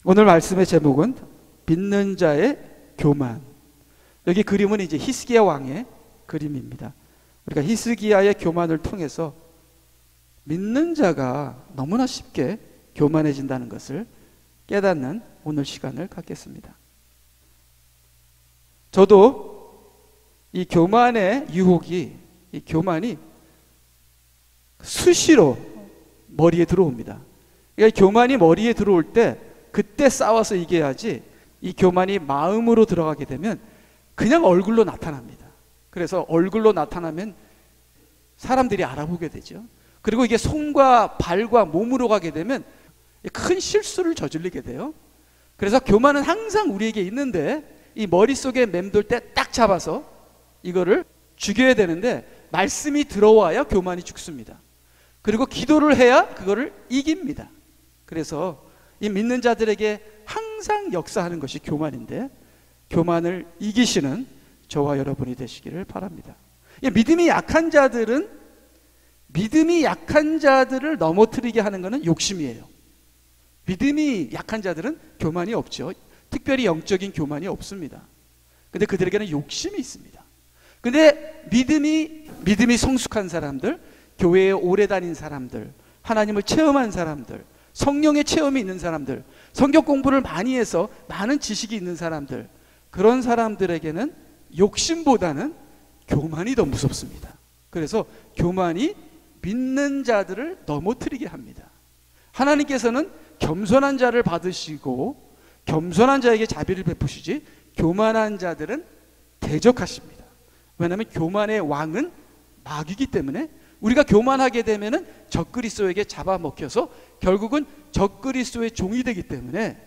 오늘 말씀의 제목은 믿는 자의 교만. 여기 그림은 이제 히스기야 왕의 그림입니다. 우리가 히스기야의 교만을 통해서 믿는 자가 너무나 쉽게 교만해진다는 것을 깨닫는 오늘 시간을 갖겠습니다. 저도 이 교만의 유혹이, 이 교만이 수시로 머리에 들어옵니다. 그러니까 교만이 머리에 들어올 때 그때 싸워서 이겨야지, 이 교만이 마음으로 들어가게 되면 그냥 얼굴로 나타납니다. 그래서 얼굴로 나타나면 사람들이 알아보게 되죠. 그리고 이게 손과 발과 몸으로 가게 되면 큰 실수를 저지르게 돼요. 그래서 교만은 항상 우리에게 있는데 이 머릿속에 맴돌 때 딱 잡아서 이거를 죽여야 되는데 말씀이 들어와야 교만이 죽습니다. 그리고 기도를 해야 그거를 이깁니다. 그래서 이 믿는 자들에게 항상 역사하는 것이 교만인데, 교만을 이기시는 저와 여러분이 되시기를 바랍니다. 믿음이 약한 자들은, 믿음이 약한 자들을 넘어뜨리게 하는 것은 욕심이에요. 믿음이 약한 자들은 교만이 없죠. 특별히 영적인 교만이 없습니다. 근데 그들에게는 욕심이 있습니다. 근데 믿음이 성숙한 사람들, 교회에 오래 다닌 사람들, 하나님을 체험한 사람들, 성령의 체험이 있는 사람들, 성경 공부를 많이 해서 많은 지식이 있는 사람들, 그런 사람들에게는 욕심보다는 교만이 더 무섭습니다. 그래서 교만이 믿는 자들을 넘어뜨리게 합니다. 하나님께서는 겸손한 자를 받으시고 겸손한 자에게 자비를 베푸시지 교만한 자들은 대적하십니다. 왜냐하면 교만의 왕은 마귀이기 때문에 우리가 교만하게 되면은 적그리스도에게 잡아먹혀서 결국은 적그리스도의 종이 되기 때문에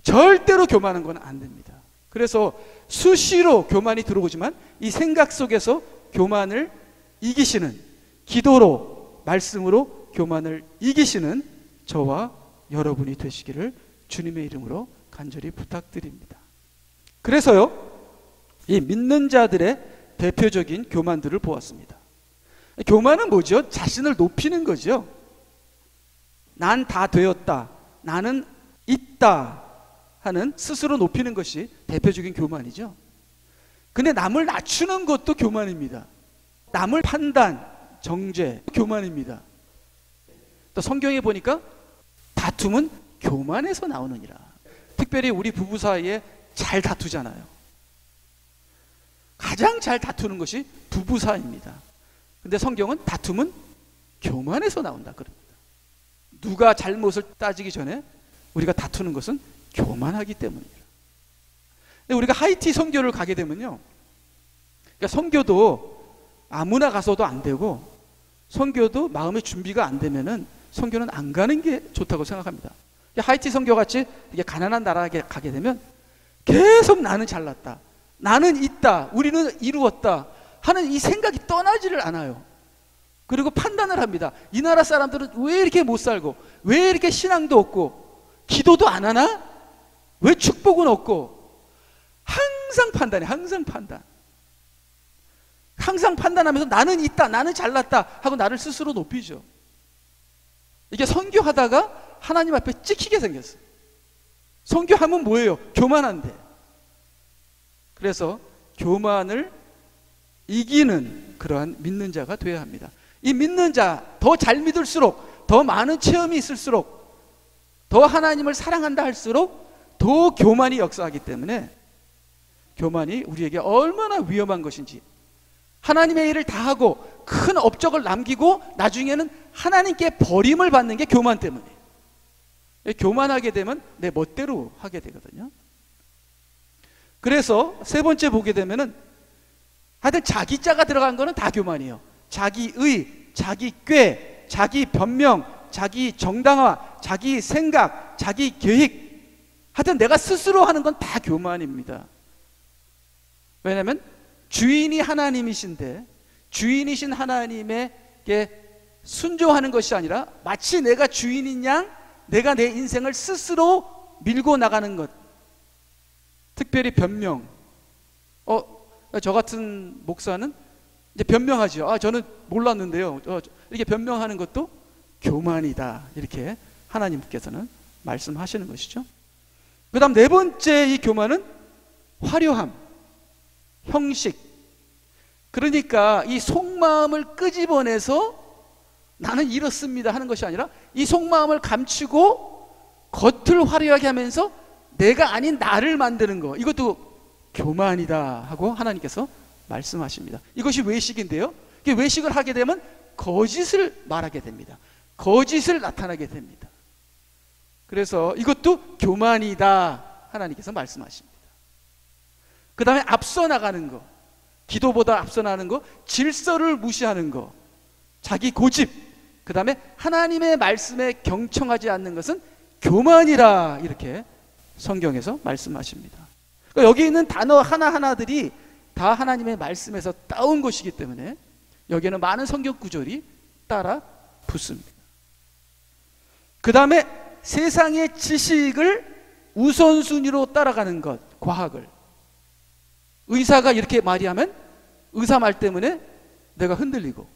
절대로 교만한 건 안 됩니다. 그래서 수시로 교만이 들어오지만 이 생각 속에서 교만을 이기시는, 기도로, 말씀으로 교만을 이기시는 저와 여러분이 되시기를 주님의 이름으로 간절히 부탁드립니다. 그래서요, 이 믿는 자들의 대표적인 교만들을 보았습니다. 교만은 뭐죠? 자신을 높이는 거죠. 난 다 되었다, 나는 있다 하는 스스로 높이는 것이 대표적인 교만이죠. 근데 남을 낮추는 것도 교만입니다. 남을 판단, 정죄, 교만입니다. 또 성경에 보니까 다툼은 교만에서 나오느니라. 특별히 우리 부부 사이에 잘 다투잖아요. 가장 잘 다투는 것이 부부 사이입니다. 근데 성경은 다툼은 교만에서 나온다 그럽니다. 누가 잘못을 따지기 전에 우리가 다투는 것은 교만하기 때문이라. 근데 우리가 하이티 선교를 가게 되면요, 그러니까 선교도 아무나 가서도 안 되고, 선교도 마음의 준비가 안 되면은 선교는 안 가는 게 좋다고 생각합니다. 하이티 선교 같이 이게 가난한 나라에 가게 되면 계속 나는 잘났다, 나는 있다, 우리는 이루었다 하는 이 생각이 떠나지를 않아요. 그리고 판단을 합니다. 이 나라 사람들은 왜 이렇게 못 살고, 왜 이렇게 신앙도 없고, 기도도 안 하나? 왜 축복은 없고? 항상 판단해, 항상 판단. 항상 판단하면서 나는 있다, 나는 잘났다 하고 나를 스스로 높이죠. 이게 선교하다가 하나님 앞에 찍히게 생겼어요. 선교하면 뭐예요? 교만한데. 그래서 교만을 이기는 그러한 믿는 자가 되어야 합니다. 이 믿는 자, 더 잘 믿을수록, 더 많은 체험이 있을수록, 더 하나님을 사랑한다 할수록 더 교만이 역사하기 때문에, 교만이 우리에게 얼마나 위험한 것인지, 하나님의 일을 다 하고 큰 업적을 남기고 나중에는 하나님께 버림을 받는 게 교만 때문이에요. 교만하게 되면 내 멋대로 하게 되거든요. 그래서 세 번째 보게 되면은 하여튼 자기 자가 들어간 거는 다 교만이에요. 자기의, 자기 꾀, 자기 변명, 자기 정당화, 자기 생각, 자기 계획, 하여튼 내가 스스로 하는 건 다 교만입니다. 왜냐하면 주인이 하나님이신데, 주인이신 하나님에게 순종하는 것이 아니라 마치 내가 주인인 양 내가 내 인생을 스스로 밀고 나가는 것. 특별히 변명. 저 같은 목사는 이제 변명하죠. 저는 몰랐는데요. 이렇게 변명하는 것도 교만이다, 이렇게 하나님께서는 말씀하시는 것이죠. 그 다음 네 번째 이 교만은 화려함, 형식. 그러니까 이 속마음을 끄집어내서 나는 이렇습니다 하는 것이 아니라 이 속마음을 감추고 겉을 화려하게 하면서 내가 아닌 나를 만드는 거, 이것도 교만이다 하고 하나님께서 말씀하십니다. 이것이 외식인데요, 외식을 하게 되면 거짓을 말하게 됩니다. 거짓을 나타나게 됩니다. 그래서 이것도 교만이다 하나님께서 말씀하십니다. 그 다음에 앞서 나가는 거, 기도보다 앞서 나가는 거, 질서를 무시하는 거, 자기 고집, 그 다음에 하나님의 말씀에 경청하지 않는 것은 교만이라 이렇게 성경에서 말씀하십니다. 그러니까 여기 있는 단어 하나하나들이 다 하나님의 말씀에서 따온 것이기 때문에 여기에는 많은 성경 구절이 따라 붙습니다. 그 다음에 세상의 지식을 우선순위로 따라가는 것, 과학을. 의사가 이렇게 말이하면 의사 말 때문에 내가 흔들리고,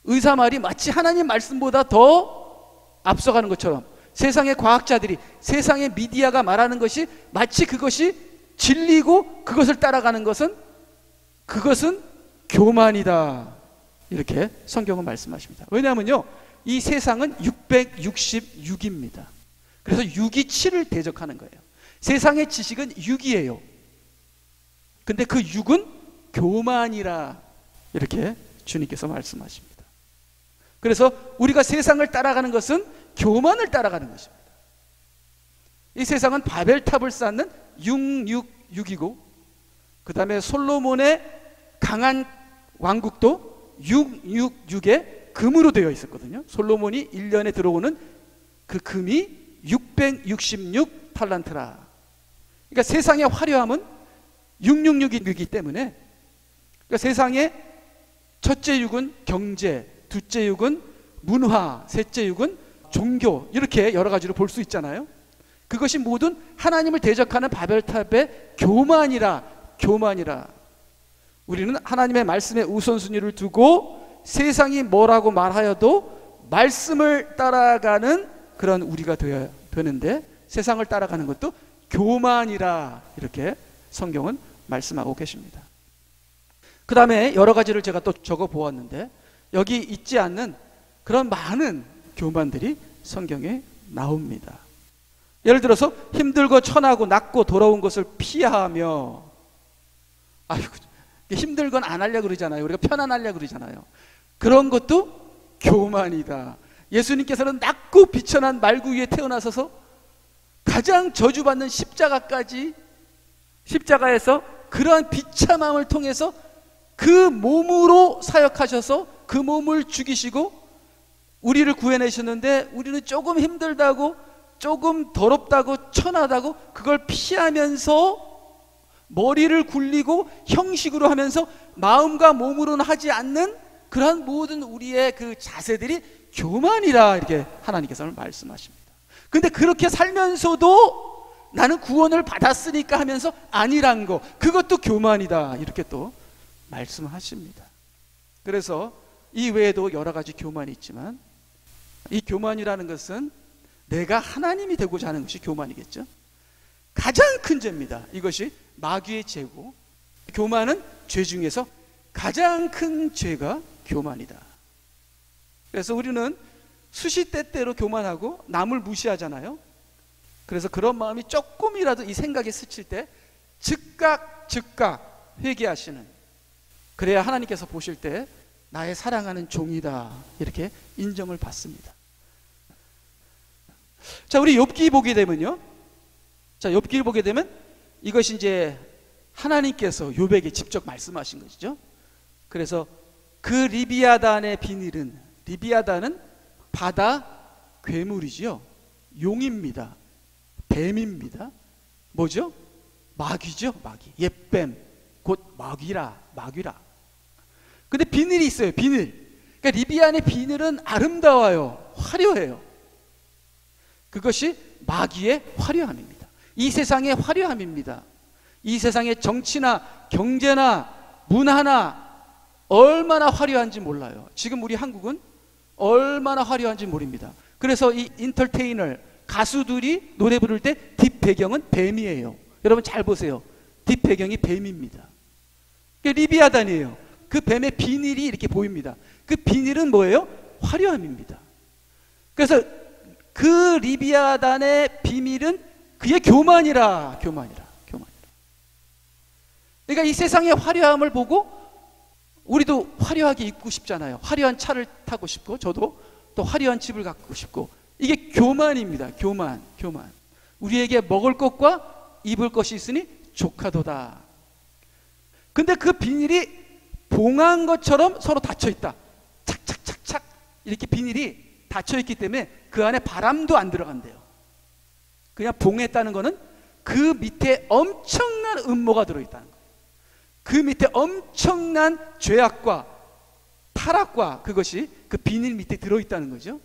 의사 말이 마치 하나님 말씀보다 더 앞서가는 것처럼 세상의 과학자들이, 세상의 미디어가 말하는 것이 마치 그것이 진리고 그것을 따라가는 것은, 그것은 교만이다 이렇게 성경은 말씀하십니다. 왜냐하면요, 이 세상은 666입니다. 그래서 6이 7을 대적하는 거예요. 세상의 지식은 6이에요. 근데 그 6은 교만이라 이렇게 주님께서 말씀하십니다. 그래서 우리가 세상을 따라가는 것은 교만을 따라가는 것입니다. 이 세상은 바벨탑을 쌓는 666이고, 그 다음에 솔로몬의 강한 왕국도 666의 금으로 되어 있었거든요. 솔로몬이 1년에 들어오는 그 금이 666 탈란트라. 그러니까 세상의 화려함은 666이기 때문에, 그러니까 세상의 첫째 6은 경제, 둘째 6은 문화, 셋째 6은 종교, 이렇게 여러 가지로 볼 수 있잖아요. 그것이 모든 하나님을 대적하는 바벨탑의 교만이라. 우리는 하나님의 말씀에 우선순위를 두고 세상이 뭐라고 말하여도 말씀을 따라가는 그런 우리가 되어야 되는데, 세상을 따라가는 것도 교만이라 이렇게 성경은 말씀하고 계십니다. 그 다음에 여러 가지를 제가 또 적어 보았는데, 여기 있지 않는 그런 많은 교만들이 성경에 나옵니다. 예를 들어서 힘들고 천하고 낮고 더러운 것을 피하며, 아이고, 힘들건 안 하려고 그러잖아요. 우리가 편안하려고 그러잖아요. 그런 것도 교만이다. 예수님께서는 낮고 비천한 말구 위에 태어나셔서 가장 저주받는 십자가까지, 십자가에서 그러한 비참함을 통해서 그 몸으로 사역하셔서 그 몸을 죽이시고 우리를 구해내셨는데, 우리는 조금 힘들다고, 조금 더럽다고, 천하다고 그걸 피하면서 머리를 굴리고 형식으로 하면서 마음과 몸으로는 하지 않는 그러한 모든 우리의 그 자세들이 교만이라 이렇게 하나님께서 말씀하십니다. 근데 그렇게 살면서도 나는 구원을 받았으니까 하면서 아니란 거, 그것도 교만이다 이렇게 또 말씀하십니다. 그래서 이 외에도 여러 가지 교만이 있지만, 이 교만이라는 것은 내가 하나님이 되고자 하는 것이 교만이겠죠. 가장 큰 죄입니다. 이것이 마귀의 죄고, 교만은 죄 중에서 가장 큰 죄가 교만이다. 그래서 우리는 수시때때로 교만하고 남을 무시하잖아요. 그래서 그런 마음이 조금이라도 이 생각에 스칠 때 즉각 회개하시는, 그래야 하나님께서 보실 때 나의 사랑하는 종이다 이렇게 인정을 받습니다. 자, 우리 욥기 보게 되면요, 자, 욥기를 보게 되면 이것이 이제 하나님께서 욥에게 직접 말씀하신 것이죠. 그래서 그 리비아단의 비닐은, 리비아단은 바다 괴물이지요. 용입니다. 뱀입니다. 뭐죠? 마귀죠. 마귀. 옛뱀, 곧 마귀라. 근데 비늘이 있어요. 비늘. 그러니까 리비아의 비늘은 아름다워요. 화려해요. 그것이 마귀의 화려함입니다. 이 세상의 화려함입니다. 이 세상의 정치나 경제나 문화나 얼마나 화려한지 몰라요. 지금 우리 한국은 얼마나 화려한지 모릅니다. 그래서 이 인터테이너, 가수들이 노래 부를 때 뒷배경은 뱀이에요. 여러분 잘 보세요. 뒷배경이 뱀입니다. 리비아단이에요. 그 뱀의 비닐이 이렇게 보입니다. 그 비닐은 뭐예요? 화려함입니다. 그래서 그 리비아단의 비밀은 그의 교만이라. 그러니까 이 세상의 화려함을 보고 우리도 화려하게 입고 싶잖아요. 화려한 차를 타고 싶고, 저도 또 화려한 집을 갖고 싶고. 이게 교만입니다. 교만. 우리에게 먹을 것과 입을 것이 있으니 조카도다. 근데 그 비닐이 봉한 것처럼 서로 닫혀 있다. 착착착착 이렇게 비닐이 닫혀 있기 때문에 그 안에 바람도 안 들어간대요. 그냥 봉했다는 거는 그 밑에 엄청난 음모가 들어있다는 거예요. 그 밑에 엄청난 죄악과 타락과 그것이 그 비닐 밑에 들어있다는 거죠.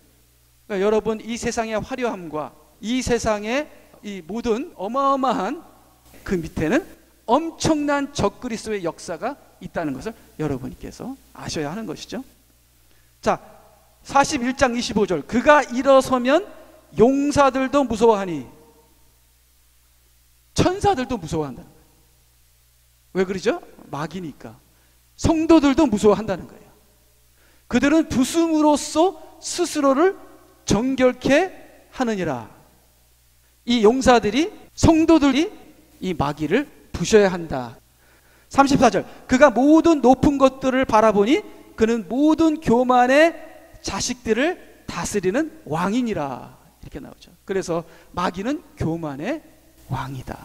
그러니까 여러분, 이 세상의 화려함과 이 세상의 이 모든 어마어마한 그 밑에는 엄청난 적그리스도의 역사가 있다는 것을 여러분께서 아셔야 하는 것이죠. 자, 41장 25절. 그가 일어서면 용사들도 무서워하니. 천사들도 무서워한다는 거예요. 왜 그러죠? 마귀니까. 성도들도 무서워한다는 거예요. 그들은 부숨으로써 스스로를 정결케 하느니라. 이 용사들이, 성도들이 이 마귀를 부셔야 한다. 34절. 그가 모든 높은 것들을 바라보니 그는 모든 교만의 자식들을 다스리는 왕이니라. 이렇게 나오죠. 그래서 마귀는 교만의 왕이다.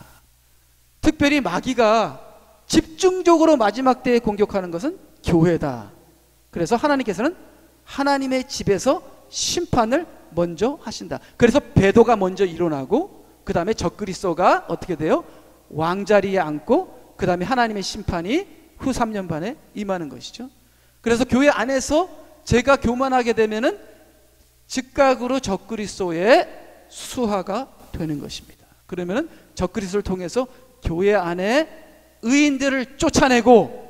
특별히 마귀가 집중적으로 마지막 때에 공격하는 것은 교회다. 그래서 하나님께서는 하나님의 집에서 심판을 먼저 하신다. 그래서 배도가 먼저 일어나고 그 다음에 적그리스도가 어떻게 돼요? 왕자리에 앉고 그 다음에 하나님의 심판이 후 3년 반에 임하는 것이죠. 그래서 교회 안에서 제가 교만하게 되면은 즉각으로 적그리스도의 수하가 되는 것입니다. 그러면은 적그리스도를 통해서 교회 안에 의인들을 쫓아내고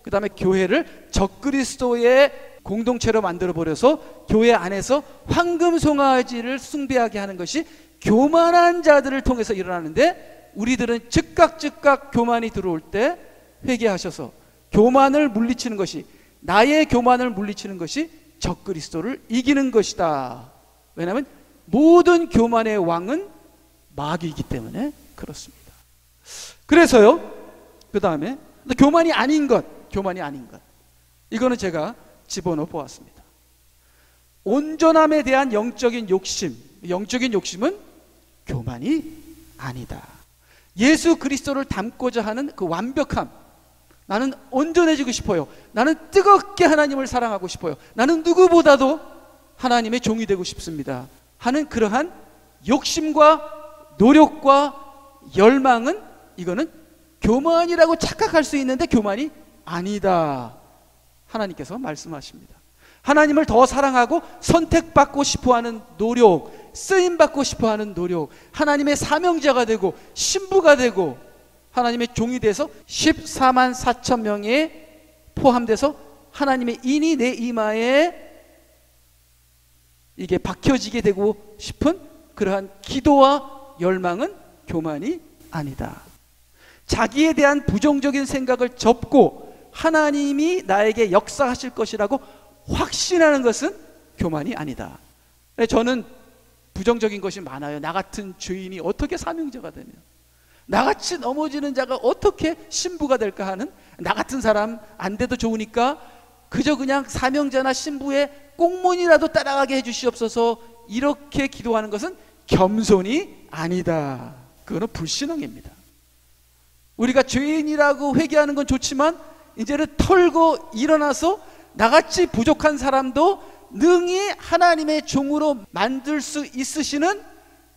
그 다음에 교회를 적그리스도의 공동체로 만들어 버려서 교회 안에서 황금 송아지를 숭배하게 하는 것이 교만한 자들을 통해서 일어나는데, 우리들은 즉각 교만이 들어올 때 회개하셔서 교만을 물리치는 것이, 나의 교만을 물리치는 것이 적그리스도를 이기는 것이다. 왜냐하면 모든 교만의 왕은 마귀이기 때문에 그렇습니다. 그래서요, 그 다음에 교만이 아닌 것, 이거는 제가 집어넣어 보았습니다. 온전함에 대한 영적인 욕심은 교만이 아니다. 예수 그리스도를 닮고자 하는 그 완벽함, 나는 온전해지고 싶어요. 나는 뜨겁게 하나님을 사랑하고 싶어요. 나는 누구보다도 하나님의 종이 되고 싶습니다 하는 그러한 욕심과 노력과 열망은, 이거는 교만이라고 착각할 수 있는데 교만이 아니다. 하나님께서 말씀하십니다. 하나님을 더 사랑하고 선택받고 싶어하는 노력, 쓰임받고 싶어하는 노력, 하나님의 사명자가 되고 신부가 되고 하나님의 종이 돼서 14만 4천 명에 포함돼서 하나님의 인이 내 이마에 이게 박혀지게 되고 싶은 그러한 기도와 열망은 교만이 아니다. 자기에 대한 부정적인 생각을 접고 하나님이 나에게 역사하실 것이라고 확신하는 것은 교만이 아니다. 저는 부정적인 것이 많아요. 나 같은 죄인이 어떻게 사명자가 되며, 나같이 넘어지는 자가 어떻게 신부가 될까 하는, 나 같은 사람 안 돼도 좋으니까 그저 그냥 사명자나 신부의 꽁무니라도 따라가게 해주시옵소서, 이렇게 기도하는 것은 겸손이 아니다. 그거는 불신앙입니다. 우리가 죄인이라고 회개하는 건 좋지만 이제는 털고 일어나서 나같이 부족한 사람도 능히 하나님의 종으로 만들 수 있으시는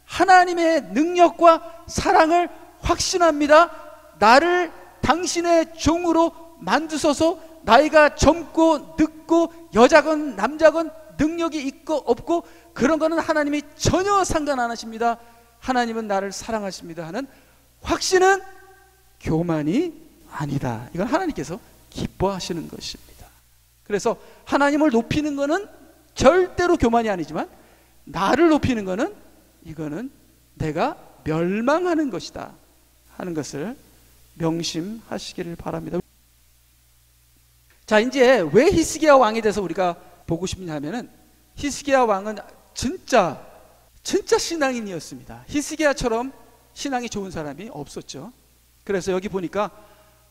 하나님의 능력과 사랑을 확신합니다. 나를 당신의 종으로 만드소서. 나이가 젊고 늙고 여자건 남자건 능력이 있고 없고 그런 거는 하나님이 전혀 상관 안 하십니다. 하나님은 나를 사랑하십니다 하는 확신은 교만이 아니다. 이건 하나님께서 기뻐하시는 것입니다. 그래서 하나님을 높이는 것은 절대로 교만이 아니지만 나를 높이는 것은 이거는 내가 멸망하는 것이다 하는 것을 명심하시기를 바랍니다. 자, 이제 왜 히스기야 왕에 대해서 우리가 보고 싶냐면은 히스기야 왕은 진짜 신앙인이었습니다. 히스기야처럼 신앙이 좋은 사람이 없었죠. 그래서 여기 보니까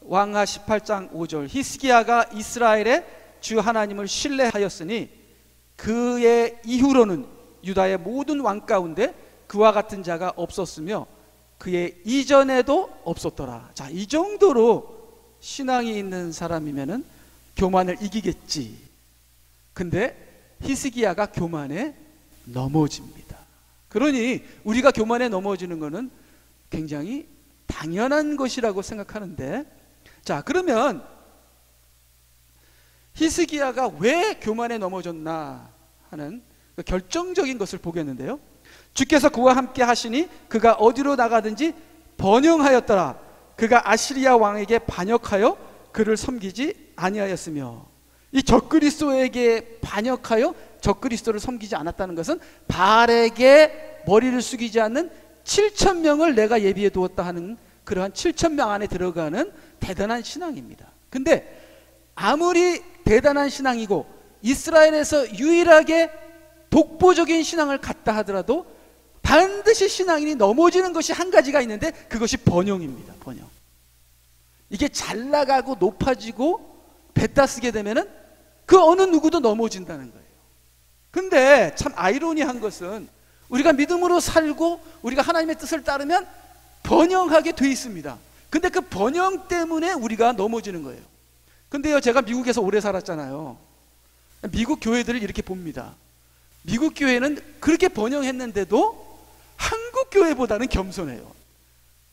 왕하 18장 5절, 히스기야가 이스라엘의 주 하나님을 신뢰하였으니 그의 이후로는 유다의 모든 왕 가운데 그와 같은 자가 없었으며 그의 이전에도 없었더라. 자, 이 정도로 신앙이 있는 사람이면은 교만을 이기겠지. 근데 히스기야가 교만에 넘어집니다. 그러니 우리가 교만에 넘어지는 것은 굉장히 당연한 것이라고 생각하는데, 자, 그러면 히스기야가 왜 교만에 넘어졌나 하는 그 결정적인 것을 보겠는데요. 주께서 그와 함께 하시니 그가 어디로 나가든지 번영하였더라. 그가 아시리아 왕에게 반역하여 그를 섬기지 아니하였으며, 이 적그리스도에게 반역하여 적그리스도를 섬기지 않았다는 것은 바알에게 머리를 숙이지 않는 7,000명을 내가 예비해 두었다 하는 그러한 7,000명 안에 들어가는 대단한 신앙입니다. 근데 아무리 대단한 신앙이고 이스라엘에서 유일하게 독보적인 신앙을 갖다 하더라도 반드시 신앙인이 넘어지는 것이 한 가지가 있는데 그것이 번영입니다. 번영. 이게 잘 나가고 높아지고 뱉다 쓰게 되면은 그 어느 누구도 넘어진다는 거예요. 근데 참 아이러니한 것은 우리가 믿음으로 살고 우리가 하나님의 뜻을 따르면 번영하게 돼 있습니다. 근데 그 번영 때문에 우리가 넘어지는 거예요. 근데요, 제가 미국에서 오래 살았잖아요. 미국 교회들을 이렇게 봅니다. 미국 교회는 그렇게 번영했는데도 한국 교회보다는 겸손해요.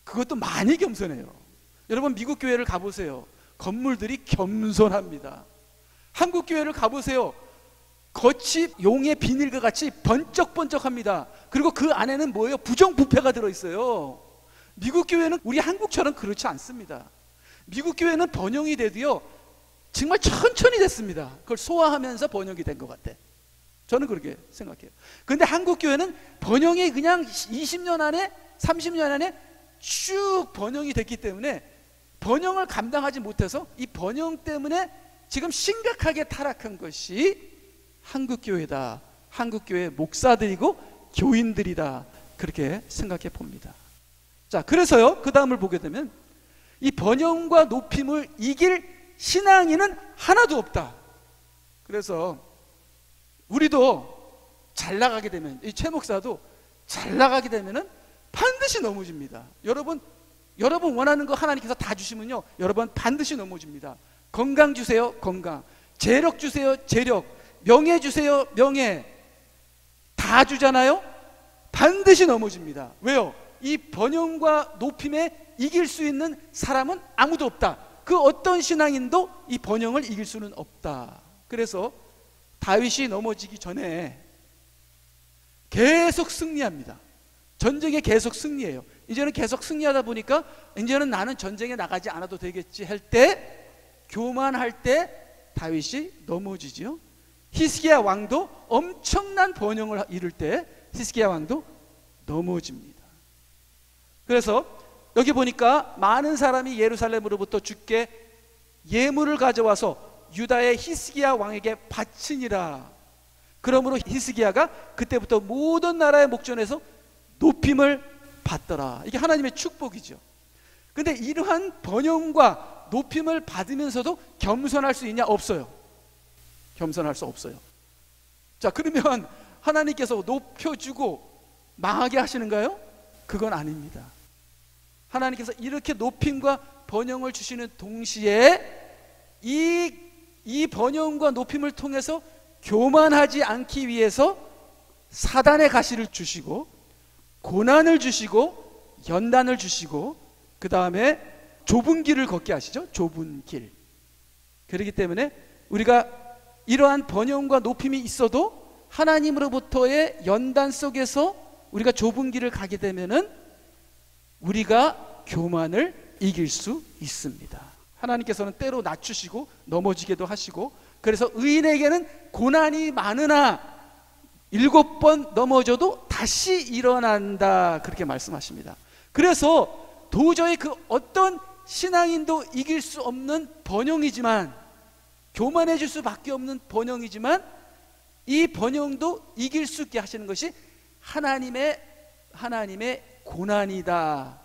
그것도 많이 겸손해요. 여러분 미국 교회를 가보세요. 건물들이 겸손합니다. 한국 교회를 가보세요. 겉이 용의 비닐과 같이 번쩍번쩍합니다. 그리고 그 안에는 뭐예요? 부정부패가 들어있어요. 미국 교회는 우리 한국처럼 그렇지 않습니다. 미국 교회는 번영이 돼도요 정말 천천히 됐습니다. 그걸 소화하면서 번영이 된 것 같아. 저는 그렇게 생각해요. 그런데 한국 교회는 번영이 그냥 20년 안에 30년 안에 쭉 번영이 됐기 때문에 번영을 감당하지 못해서 이 번영 때문에 지금 심각하게 타락한 것이 한국 교회다. 한국 교회 목사들이고 교인들이다. 그렇게 생각해 봅니다. 자, 그래서요 그 다음을 보게 되면 이 번영과 높임을 이길 신앙인은 하나도 없다. 그래서 우리도 잘 나가게 되면, 이 최 목사도 잘 나가게 되면은 반드시 넘어집니다. 여러분 원하는 거 하나님께서 다 주시면요 여러분 반드시 넘어집니다. 건강 주세요, 건강. 재력 주세요, 재력. 명예 주세요, 명예. 다 주잖아요. 반드시 넘어집니다. 왜요? 이 번영과 높임에 이길 수 있는 사람은 아무도 없다. 그 어떤 신앙인도 이 번영을 이길 수는 없다. 그래서 다윗이 넘어지기 전에 계속 승리합니다. 전쟁에 계속 승리해요. 이제는 계속 승리하다 보니까 이제는 나는 전쟁에 나가지 않아도 되겠지 할 때, 교만할 때 다윗이 넘어지지요. 히스기야 왕도 엄청난 번영을 이룰 때 히스기야 왕도 넘어집니다. 그래서 여기 보니까 많은 사람이 예루살렘으로부터 주께 예물을 가져와서 유다의 히스기야 왕에게 바치니라. 그러므로 히스기야가 그때부터 모든 나라의 목전에서 높임을 받더라. 이게 하나님의 축복이죠. 근데 이러한 번영과 높임을 받으면서도 겸손할 수 있냐? 없어요. 겸손할 수 없어요. 자, 그러면 하나님께서 높여주고 망하게 하시는가요? 그건 아닙니다. 하나님께서 이렇게 높임과 번영을 주시는 동시에 이 번영과 높임을 통해서 교만하지 않기 위해서 사단의 가시를 주시고 고난을 주시고 연단을 주시고 그 다음에 좁은 길을 걷게 하시죠. 좁은 길. 그렇기 때문에 우리가 이러한 번영과 높임이 있어도 하나님으로부터의 연단 속에서 우리가 좁은 길을 가게 되면은 우리가 교만을 이길 수 있습니다. 하나님께서는 때로 낮추시고 넘어지게도 하시고, 그래서 의인에게는 고난이 많으나 7번 넘어져도 다시 일어난다, 그렇게 말씀하십니다. 그래서 도저히 그 어떤 신앙인도 이길 수 없는 번영이지만, 교만해질 수밖에 없는 번영이지만, 이 번영도 이길 수 있게 하시는 것이 하나님의 고난이다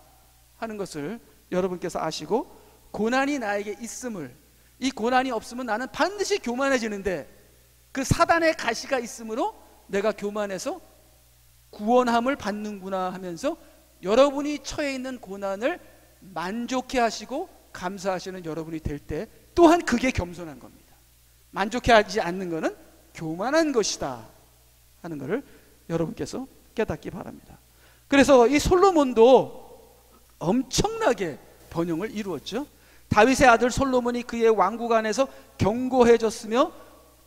하는 것을 여러분께서 아시고, 고난이 나에게 있음을, 이 고난이 없으면 나는 반드시 교만해지는데 그 사단의 가시가 있으므로 내가 교만해서 구원함을 받는구나 하면서 여러분이 처해 있는 고난을 만족해 하시고 감사하시는 여러분이 될 때 또한 그게 겸손한 겁니다. 만족해 하지 않는 것은 교만한 것이다 하는 것을 여러분께서 깨닫기 바랍니다. 그래서 이 솔로몬도 엄청나게 번영을 이루었죠. 다윗의 아들 솔로몬이 그의 왕국 안에서 견고해졌으며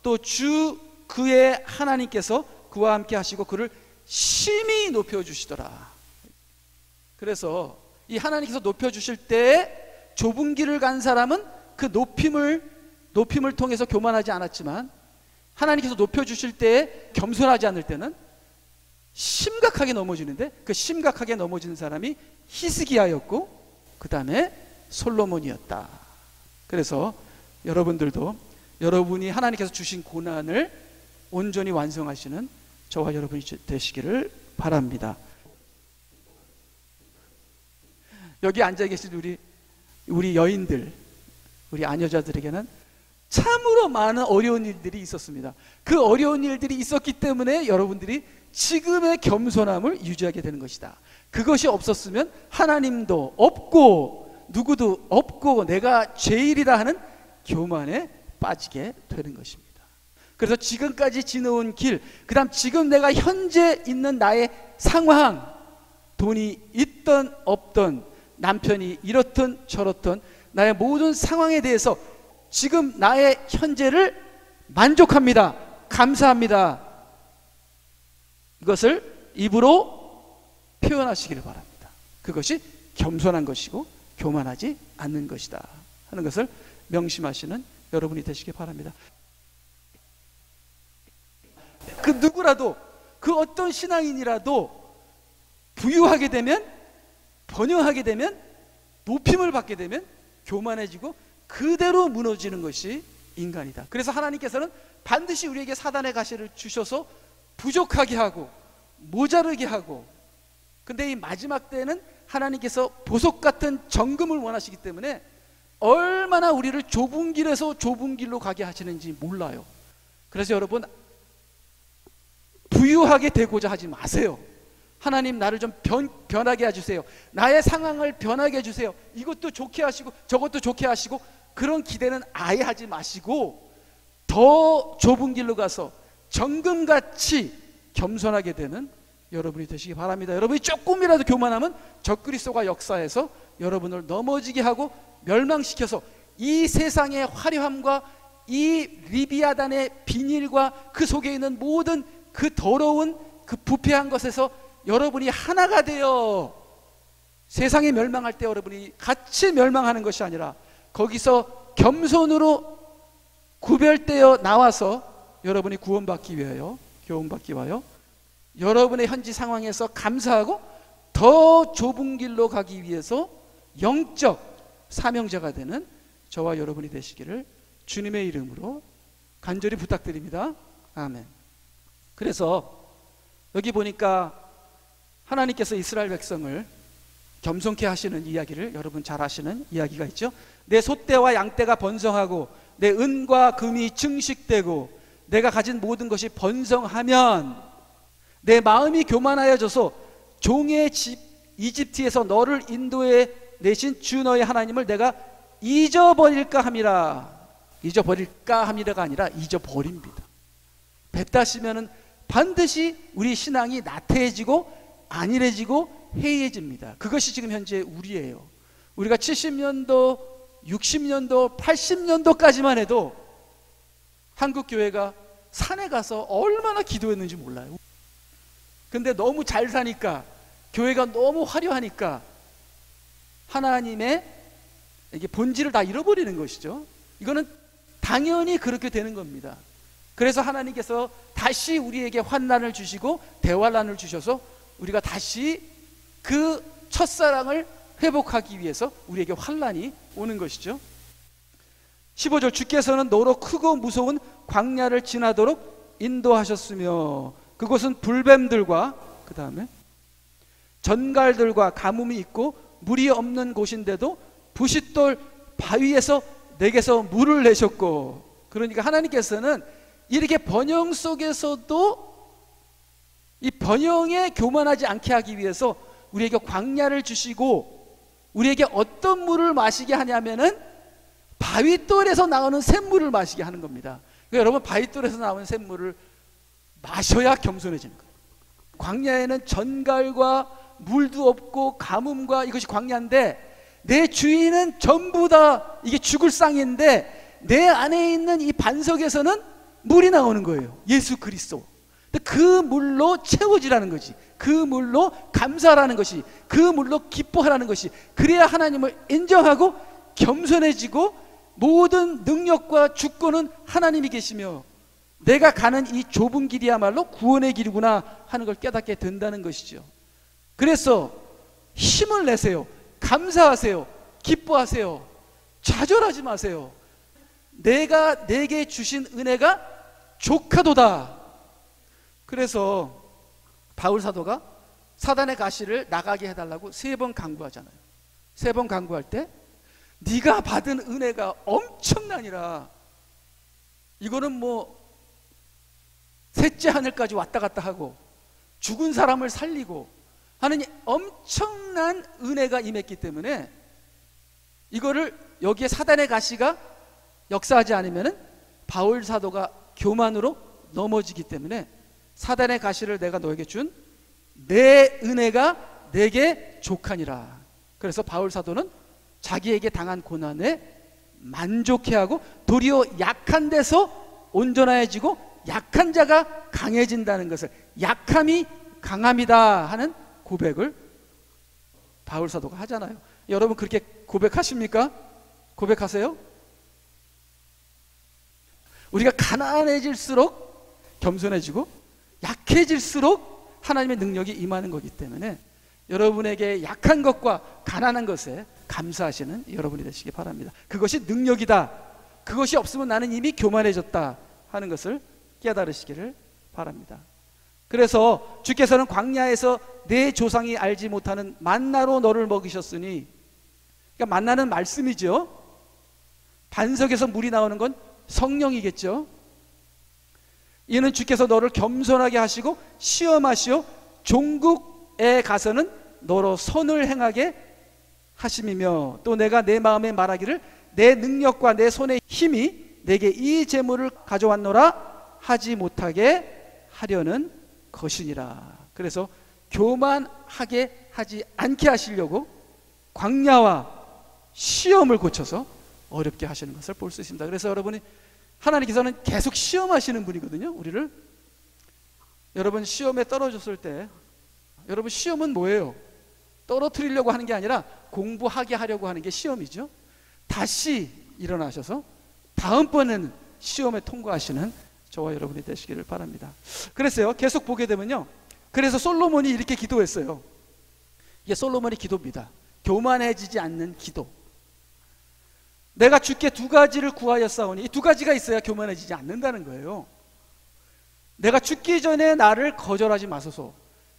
또 주 그의 하나님께서 그와 함께 하시고 그를 심히 높여주시더라. 그래서 이 하나님께서 높여주실 때 좁은 길을 간 사람은 그 높임을 통해서 교만하지 않았지만, 하나님께서 높여주실 때 겸손하지 않을 때는 심각하게 넘어지는데, 그 심각하게 넘어진 사람이 히스기야였고 그 다음에 솔로몬이었다. 그래서 여러분들도 여러분이 하나님께서 주신 고난을 온전히 완성하시는 저와 여러분이 되시기를 바랍니다. 여기 앉아 계신 우리 여인들, 우리 아녀자들에게는 참으로 많은 어려운 일들이 있었습니다. 그 어려운 일들이 있었기 때문에 여러분들이 지금의 겸손함을 유지하게 되는 것이다. 그것이 없었으면 하나님도 없고 누구도 없고 내가 제일이다 하는 교만에 빠지게 되는 것입니다. 그래서 지금까지 지나온 길, 그 다음 지금 내가 현재 있는 나의 상황, 돈이 있던 없던, 남편이 이렇든 저렇든 나의 모든 상황에 대해서 지금 나의 현재를 만족합니다, 감사합니다, 이것을 입으로 표현하시기를 바랍니다. 그것이 겸손한 것이고 교만하지 않는 것이다 하는 것을 명심하시는 여러분이 되시기 바랍니다. 그 누구라도, 그 어떤 신앙인이라도 부유하게 되면, 번영하게 되면, 높임을 받게 되면 교만해지고 그대로 무너지는 것이 인간이다. 그래서 하나님께서는 반드시 우리에게 사단의 가시를 주셔서 부족하게 하고 모자르게 하고, 근데 이 마지막 때는 하나님께서 보석 같은 정금을 원하시기 때문에 얼마나 우리를 좁은 길에서 좁은 길로 가게 하시는지 몰라요. 그래서 여러분, 부유하게 되고자 하지 마세요. 하나님 나를 좀 변하게 해주세요, 나의 상황을 변하게 해주세요, 이것도 좋게 하시고 저것도 좋게 하시고, 그런 기대는 아예 하지 마시고 더 좁은 길로 가서 정금같이 겸손하게 되는 여러분이 되시기 바랍니다. 여러분이 조금이라도 교만하면 적그리스도가 역사해서 여러분을 넘어지게 하고 멸망시켜서 이 세상의 화려함과 이 리비아단의 비닐과 그 속에 있는 모든 그 더러운 그 부패한 것에서 여러분이 하나가 되어 세상이 멸망할 때 여러분이 같이 멸망하는 것이 아니라 거기서 겸손으로 구별되어 나와서 여러분이 구원받기 위하여, 교훈받기 위하여 여러분의 현지 상황에서 감사하고 더 좁은 길로 가기 위해서 영적 사명자가 되는 저와 여러분이 되시기를 주님의 이름으로 간절히 부탁드립니다. 아멘. 그래서 여기 보니까 하나님께서 이스라엘 백성을 겸손케 하시는 이야기를 여러분 잘 아시는 이야기가 있죠. 내 소떼와 양떼가 번성하고 내 은과 금이 증식되고 내가 가진 모든 것이 번성하면 내 마음이 교만하여져서 종의 집 이집트에서 너를 인도해 내신 주 너의 하나님을 내가 잊어버릴까 함이라. 잊어버릴까 함이라가 아니라 잊어버립니다. 뱉다시면은 반드시 우리 신앙이 나태해지고 안일해지고 해이해집니다. 그것이 지금 현재 우리예요. 우리가 70년도, 60년도, 80년도까지만 해도 한국 교회가 산에 가서 얼마나 기도했는지 몰라요. 근데 너무 잘 사니까, 교회가 너무 화려하니까 하나님의 이게 본질을 다 잃어버리는 것이죠. 이거는 당연히 그렇게 되는 겁니다. 그래서 하나님께서 다시 우리에게 환난을 주시고 대환난을 주셔서 우리가 다시 그 첫사랑을 회복하기 위해서 우리에게 환난이 오는 것이죠. 15절, 주께서는 너로 크고 무서운 광야를 지나도록 인도하셨으며 그곳은 불뱀들과 그 다음에 전갈들과 가뭄이 있고 물이 없는 곳인데도 부싯돌 바위에서 내게서 물을 내셨고. 그러니까 하나님께서는 이렇게 번영 속에서도 이 번영에 교만하지 않게 하기 위해서 우리에게 광야를 주시고 우리에게 어떤 물을 마시게 하냐면은 바위돌에서 나오는 샘물을 마시게 하는 겁니다. 그러니까 여러분, 바위돌에서 나오는 샘물을 마셔야 겸손해지는 거예요. 광야에는 전갈과 물도 없고 가뭄과 이것이 광야인데 내 주인은 전부 다 이게 죽을 상인데 내 안에 있는 이 반석에서는 물이 나오는 거예요. 예수 그리스도. 그 물로 채워지라는 것이, 그 물로 감사하라는 것이, 그 물로 기뻐하라는 것이, 그래야 하나님을 인정하고 겸손해지고 모든 능력과 주권은 하나님이 계시며 내가 가는 이 좁은 길이야말로 구원의 길이구나 하는 걸 깨닫게 된다는 것이죠. 그래서 힘을 내세요. 감사하세요. 기뻐하세요. 좌절하지 마세요. 내가 내게 주신 은혜가 족하도다. 그래서 바울 사도가 사단의 가시를 나가게 해달라고 3번 강구하잖아요. 3번 강구할 때 네가 받은 은혜가 엄청나니라. 이거는 뭐 셋째 하늘까지 왔다 갔다 하고 죽은 사람을 살리고 하는 엄청난 은혜가 임했기 때문에 이거를 여기에 사단의 가시가 역사하지 않으면 바울 사도가 교만으로 넘어지기 때문에 사단의 가시를 내가 너에게 준 내 은혜가 내게 족하니라. 그래서 바울 사도는 자기에게 당한 고난에 만족해하고 도리어 약한 데서 온전해지고 약한 자가 강해진다는 것을, 약함이 강함이다 하는 고백을 바울 사도가 하잖아요. 여러분 그렇게 고백하십니까? 고백하세요? 우리가 가난해질수록 겸손해지고 약해질수록 하나님의 능력이 임하는 거기 때문에 여러분에게 약한 것과 가난한 것에 감사하시는 여러분이 되시기 바랍니다. 그것이 능력이다. 그것이 없으면 나는 이미 교만해졌다 하는 것을 깨달으시기를 바랍니다. 그래서 주께서는 광야에서 내 조상이 알지 못하는 만나로 너를 먹이셨으니, 그러니까 만나는 말씀이죠. 반석에서 물이 나오는 건 성령이겠죠. 이는 주께서 너를 겸손하게 하시고 시험하시어 종국에 가서는 너로 선을 행하게 하심이며 또 내가 내 마음에 말하기를 내 능력과 내 손의 힘이 내게 이 재물을 가져왔노라 하지 못하게 하려는 것이니라. 그래서 교만하게 하지 않게 하시려고 광야와 시험을 고쳐서 어렵게 하시는 것을 볼 수 있습니다. 그래서 여러분이, 하나님께서는 계속 시험하시는 분이거든요. 우리를. 여러분 시험에 떨어졌을 때, 여러분 시험은 뭐예요? 떨어뜨리려고 하는 게 아니라 공부하게 하려고 하는 게 시험이죠. 다시 일어나셔서 다음번에는 시험에 통과하시는 저와 여러분이 되시기를 바랍니다. 그래서요, 계속 보게 되면요, 그래서 솔로몬이 이렇게 기도했어요. 이게 솔로몬의 기도입니다. 교만해지지 않는 기도. 내가 주께 2가지를 구하였사오니, 이 2가지가 있어야 교만해지지 않는다는 거예요. 내가 죽기 전에 나를 거절하지 마소서.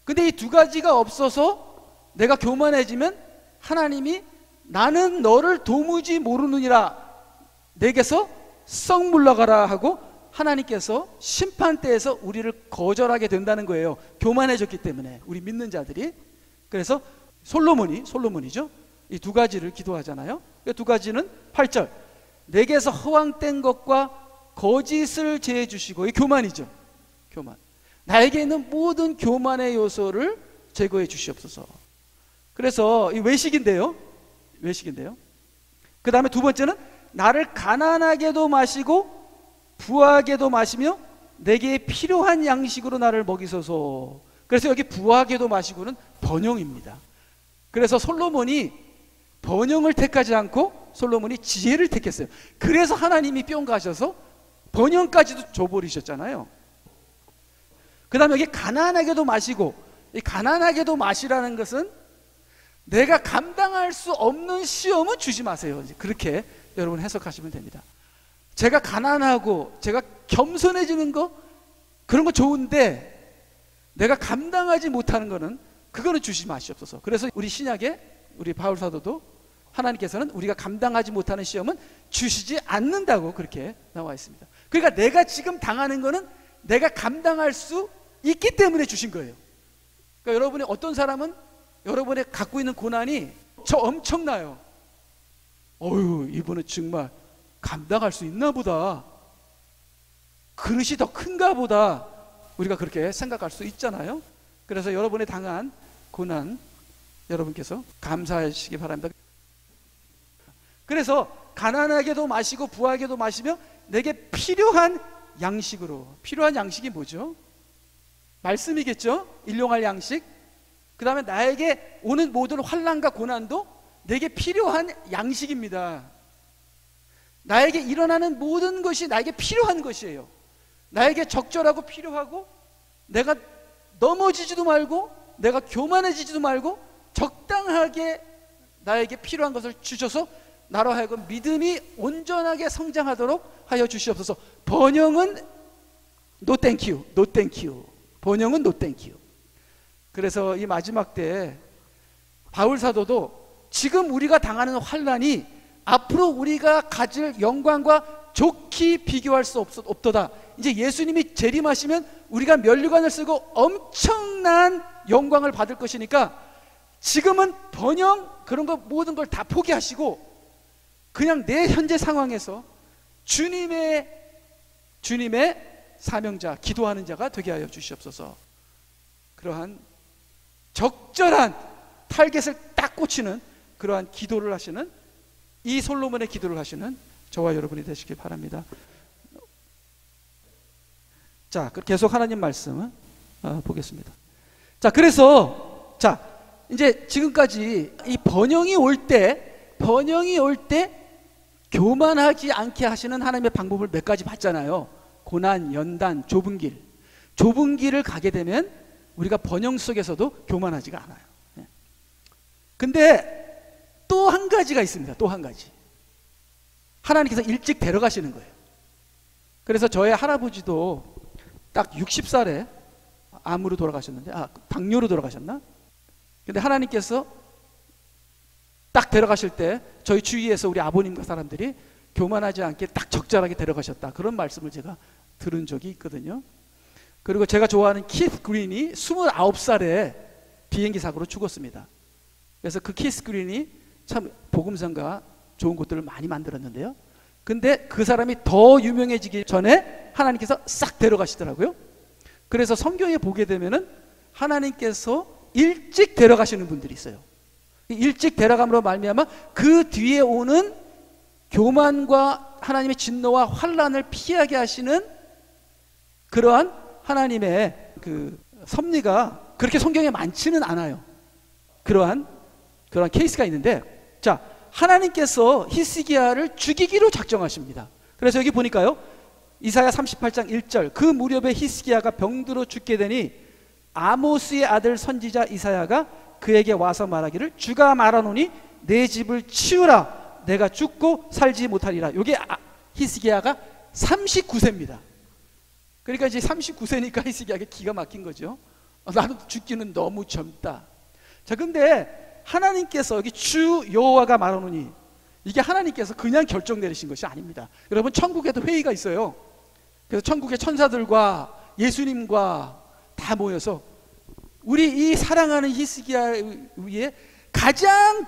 근데 이 2가지가 없어서 내가 교만해지면 하나님이 나는 너를 도무지 모르느니라 내게서 썩 물러가라 하고 하나님께서 심판대에서 우리를 거절하게 된다는 거예요. 교만해졌기 때문에, 우리 믿는 자들이. 그래서 솔로몬이죠. 이 2가지를 기도하잖아요. 이 2가지는 8절, 내게서 허황된 것과 거짓을 제해 주시고, 이 교만이죠. 교만. 나에게 있는 모든 교만의 요소를 제거해 주시옵소서. 그래서 이 외식인데요. 그 다음에 2번째는 나를 가난하게도 마시고 부하게도 마시며 내게 필요한 양식으로 나를 먹이소서. 그래서 여기 부하게도 마시고는 번영입니다. 그래서 솔로몬이 번영을 택하지 않고 솔로몬이 지혜를 택했어요. 그래서 하나님이 뿅 가셔서 번영까지도 줘버리셨잖아요. 그 다음에 여기 가난하게도 마시고, 이 가난하게도 마시라는 것은 내가 감당할 수 없는 시험은 주지 마세요. 그렇게 여러분 해석하시면 됩니다. 제가 가난하고 제가 겸손해지는 거, 그런 거 좋은데 내가 감당하지 못하는 거는, 그거는 주지 마시옵소서. 그래서 우리 신약에 우리 바울 사도도 하나님께서는 우리가 감당하지 못하는 시험은 주시지 않는다고 그렇게 나와 있습니다. 그러니까 내가 지금 당하는 거는 내가 감당할 수 있기 때문에 주신 거예요. 그러니까 여러분이, 어떤 사람은 여러분이 갖고 있는 고난이 저 엄청나요. 어휴, 이분은 정말 감당할 수 있나 보다, 그릇이 더 큰가 보다, 우리가 그렇게 생각할 수 있잖아요. 그래서 여러분이 당한 고난 여러분께서 감사하시기 바랍니다. 그래서 가난하게도 마시고 부하게도 마시며 내게 필요한 양식으로. 필요한 양식이 뭐죠? 말씀이겠죠? 일용할 양식. 그 다음에 나에게 오는 모든 환난과 고난도 내게 필요한 양식입니다. 나에게 일어나는 모든 것이 나에게 필요한 것이에요. 나에게 적절하고 필요하고, 내가 넘어지지도 말고 내가 교만해지지도 말고 적당하게 나에게 필요한 것을 주셔서 나로 하여금 믿음이 온전하게 성장하도록 하여 주시옵소서. 번영은 no thank you, no thank you. 번영은 no thank you. 그래서 이 마지막 때 바울 사도도 지금 우리가 당하는 환난이 앞으로 우리가 가질 영광과 좋게 비교할 수 없도다. 이제 예수님이 재림하시면 우리가 면류관을 쓰고 엄청난 영광을 받을 것이니까 지금은 번영, 그런 거 모든 걸 다 포기하시고 그냥 내 현재 상황에서 주님의 사명자, 기도하는 자가 되게 하여 주시옵소서. 그러한 적절한 타겟을 딱 꽂히는 그러한 기도를 하시는, 이 솔로몬의 기도를 하시는 저와 여러분이 되시길 바랍니다. 자, 계속 하나님 말씀을 보겠습니다. 자, 그래서 이제 지금까지 이 번영이 올 때 교만하지 않게 하시는 하나님의 방법을 몇 가지 봤잖아요. 고난, 연단, 좁은 길을 가게 되면 우리가 번영 속에서도 교만하지가 않아요. 근데 또 한 가지가 있습니다. 또 한 가지. 하나님께서 일찍 데려가시는 거예요. 그래서 저의 할아버지도 딱 60살에 암으로 돌아가셨는데, 당뇨로 돌아가셨나? 근데 하나님께서 딱 데려가실 때 저희 주위에서 우리 아버님과 사람들이 교만하지 않게 딱 적절하게 데려가셨다, 그런 말씀을 제가 들은 적이 있거든요. 그리고 제가 좋아하는 키스 그린이 29살에 비행기 사고로 죽었습니다. 그래서 그 키스 그린이 참 복음성가 좋은 것들을 많이 만들었는데요. 근데 그 사람이 더 유명해지기 전에 하나님께서 싹 데려가시더라고요. 그래서 성경에 보게 되면은 하나님께서 일찍 데려가시는 분들이 있어요. 일찍 데려감으로 말미암아 그 뒤에 오는 교만과 하나님의 진노와 환난을 피하게 하시는 그러한 하나님의 그 섭리가 그렇게 성경에 많지는 않아요. 그러한 케이스가 있는데, 자, 하나님께서 히스기야를 죽이기로 작정하십니다. 그래서 여기 보니까요, 이사야 38장 1절, 그 무렵에 히스기야가 병들어 죽게 되니 아모스의 아들 선지자 이사야가 그에게 와서 말하기를, 주가 말하노니 내 집을 치우라, 내가 죽고 살지 못하리라. 이게 히스기야가 39세입니다. 그러니까 이제 39세니까 히스기야가 기가 막힌 거죠. 나도 죽기는 너무 젊다. 자, 근데 하나님께서 여기 주 여호와가 말하노니, 이게 하나님께서 그냥 결정 내리신 것이 아닙니다. 여러분, 천국에도 회의가 있어요. 그래서 천국의 천사들과 예수님과 다 모여서 우리 이 사랑하는 히스기야 위에 가장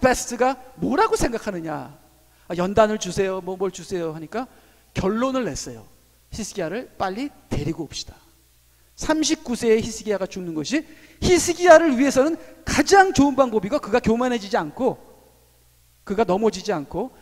베스트가 뭐라고 생각하느냐. 연단을 주세요, 뭘 주세요 하니까 결론을 냈어요. 히스기야를 빨리 데리고 옵시다. 39세의 히스기야가 죽는 것이 히스기야를 위해서는 가장 좋은 방법이고, 그가 교만해지지 않고 그가 넘어지지 않고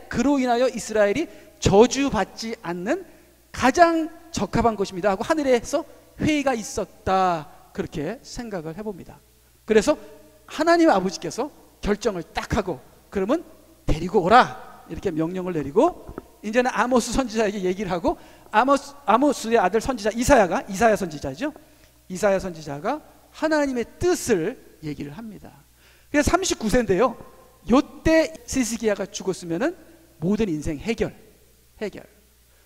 그로 인하여 이스라엘이 저주받지 않는 가장 적합한 것입니다 하고 하늘에서 회의가 있었다, 그렇게 생각을 해봅니다. 그래서 하나님 아버지께서 결정을 딱 하고, 그러면 데리고 오라, 이렇게 명령을 내리고 이제는 아모스 선지자에게 얘기를 하고 아모스의 아들 선지자 이사야 선지자죠. 이사야 선지자가 하나님의 뜻을 얘기를 합니다. 그래서 39세인데요. 요때 히스기야가 죽었으면은 모든 인생 해결.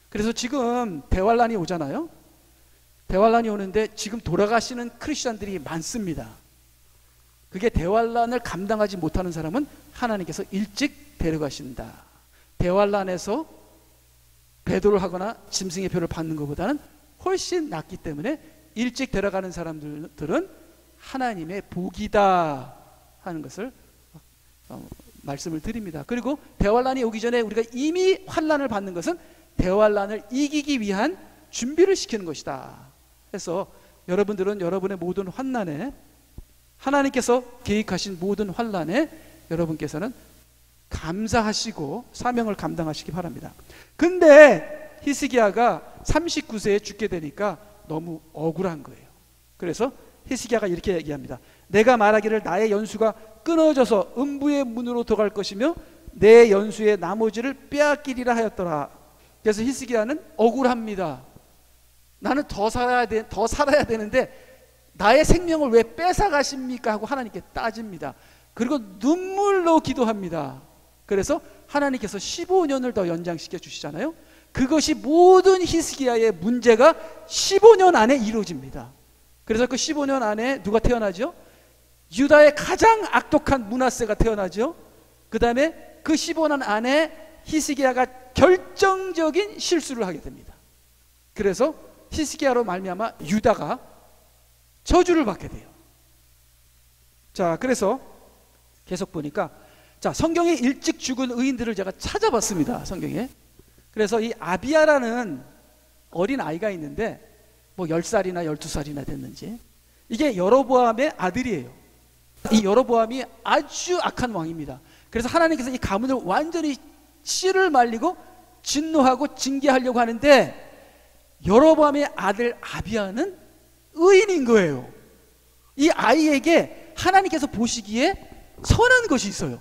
그래서 지금 대환란이 오잖아요. 대환란이 오는데 지금 돌아가시는 크리스천들이 많습니다. 그게 대환란을 감당하지 못하는 사람은 하나님께서 일찍 데려가신다. 대환란에서 배도를 하거나 짐승의 표를 받는 것보다는 훨씬 낫기 때문에 일찍 데려가는 사람들은 하나님의 복이다 하는 것을 말씀을 드립니다. 그리고 대환란이 오기 전에 우리가 이미 환란을 받는 것은 대환란을 이기기 위한 준비를 시키는 것이다. 해서 여러분들은 여러분의 모든 환난에, 하나님께서 계획하신 모든 환난에 여러분께서는 감사하시고 사명을 감당하시기 바랍니다. 근데 히스기야가 39세에 죽게 되니까 너무 억울한 거예요. 그래서 히스기야가 이렇게 얘기합니다. 내가 말하기를 나의 연수가 끊어져서 음부의 문으로 들어갈 것이며 내 연수의 나머지를 빼앗기리라 하였더라. 그래서 히스기야는 억울합니다. 나는 더 살아야 되는데 나의 생명을 왜 뺏어가십니까? 하고 하나님께 따집니다. 그리고 눈물로 기도합니다. 그래서 하나님께서 15년을 더 연장시켜 주시잖아요. 그것이 모든 히스기야의 문제가 15년 안에 이루어집니다. 그래서 그 15년 안에 누가 태어나죠? 유다의 가장 악독한 므낫세가 태어나죠. 그 다음에 그 15년 안에 히스기야가 결정적인 실수를 하게 됩니다. 그래서 히스기야로 말미암아 유다가 저주를 받게 돼요. 자, 그래서 계속 보니까 성경에 일찍 죽은 의인들을 제가 찾아봤습니다. 성경에. 그래서 이 아비야라는 어린 아이가 있는데 뭐 10살이나 12살이나 됐는지, 이게 여로보암의 아들이에요. 이 여로보암이 아주 악한 왕입니다. 그래서 하나님께서 이 가문을 완전히 씨를 말리고 진노하고 징계하려고 하는데 여로보암의 아들 아비야는 의인인 거예요. 이 아이에게 하나님께서 보시기에 선한 것이 있어요.